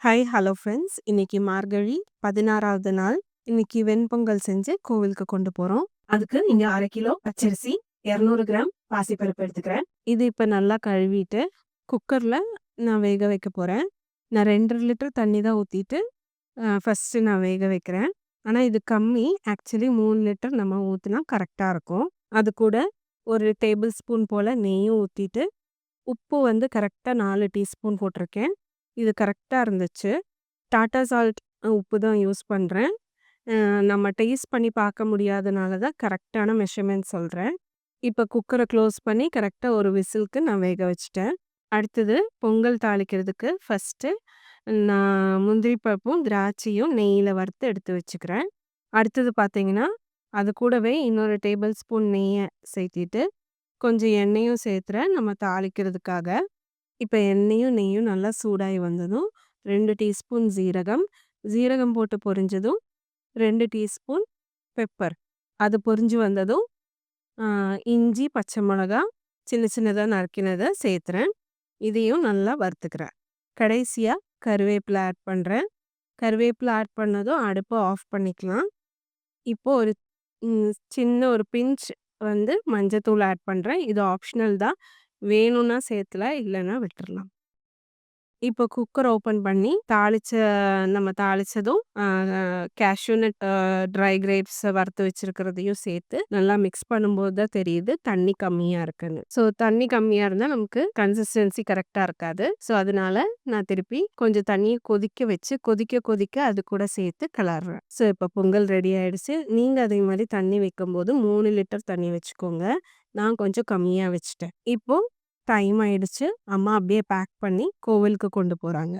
Hi hello friends. இன்னைக்கு மார்கழி 16வது நாள். இன்னைக்கு வெண்பொங்கல் செஞ்சு கோவிலுக்கு கொண்டு போறோம். அதுக்கு இங்க 1/2 கிலோ பச்சரிசி, 200 கிராம் பாசிப்பருப்பு எடுத்துக்கிறேன். இது இப்ப நல்லா கழுவிட்டு குக்கர்ல நான் வேக வைக்க போறேன். நான் 2 1/2 லிட்டர் தண்ணி தான் ஊத்திட்டு ஃபர்ஸ்ட்டு நான் வேக வைக்கிறேன். ஆனா இது கம்மி. ஆக்சுவலி 3 லிட்டர் நம்ம ஊத்துனா கரெக்ட்டா இருக்கும். அது கூட 1 டேபிள் ஸ்பூன் போல நெய்யும் ஊத்திட்டு, உப்பு வந்து கரெக்ட்டா 4 டீஸ்பூன் போட்டிருக்கேன். இது கரெக்ட்டா இருந்துச்சு. டாட்டா சால்ட் உப்பு தான் யூஸ் பண்றேன். நம்ம டேஸ்ட் பண்ணி பார்க்க முடியாதனால தான் கரெக்ட்டான மெஷர்மென்ட் சொல்றேன். இப்ப குக்கர க்ளோஸ் பண்ணி கரெக்ட்டா ஒரு விசிலுக்கு நான் வேக வச்சுட்டேன். அடுத்தது பொங்கல் தாளிக்கிறதுக்கு ஃபர்ஸ்ட்டு நான் முந்திரி பருப்பும், திராட்சையும் நெய்யில வறுத்து எடுத்து வச்சுக்கிறேன். அடுத்தது பார்த்தீங்கன்னா, அது கூடவே இன்னொரு டேபிள் ஸ்பூன் நெய்ய சேர்த்திட்டு, கொஞ்சம் எண்ணெயும் சேர்த்துறேன் நம்ம தாளிக்கிறதுக்காக. இப்ப எண்ணெயும், நெய்யும் நல்லா சூடாகி வந்ததும் 2 டீஸ்பூன் ஜீரகம், ஜீரகம் போட்டு பொரிஞ்சதும் 2 டீஸ்பூன் பெப்பர். அது பொரிஞ்சு வந்ததும் அ இஞ்சி, பச்சை மிளகா சின்ன சின்னதா நறுக்கினத சேர்த்துறேன். இதையும் நல்லா வறுத்துக்கிறேன். கடைசியா கருவேப்பிலை ஆட் பண்றேன். கருவேப்பிலை ஆட் பண்ணதும் அடுப்ப ஆஃப் பண்ணிக்கலாம். இப்போ ஒரு சின்ன ஒரு பிஞ்ச் வந்து மஞ்சத்தூள் ஆட் பண்றேன். இது ஆப்ஷனல் தான். வேணும்னா சேர்த்துலாம், இல்லன்னா விட்டுறலாம். இப்போ குக்கர் ஓப்பன் பண்ணி நம்ம தாளிச்சதும் கேஷ்யூ நட், ட்ரை கிரேப்ஸ் வறுத்து வச்சிருக்கிறதையும் சேர்த்து நல்லா மிக்ஸ் பண்ணும்போது தான் தெரியுது தண்ணி கம்மியா இருக்குன்னு. ஸோ தண்ணி கம்மியா இருந்தா நமக்கு கன்சிஸ்டன்சி கரெக்ட்டா இருக்காது. ஸோ அதனால நான் திருப்பி கொஞ்சம் தண்ணிய கொதிக்க வச்சு கொதிக்க கொதிக்க அது கூட சேர்த்து கிளறுறேன். ஸோ இப்போ பொங்கல் ரெடி ஆயிடுச்சு. நீங்க அதே மாரி தண்ணி வைக்கும்போது 3 லிட்டர் தண்ணி வச்சுக்கோங்க. நான் கொஞ்சம் கம்மியா வச்சுட்டேன். இப்போ டைம் ஆயிடுச்சு. அம்மா அப்படியே பேக் பண்ணி கோவிலுக்கு கொண்டு போறாங்க.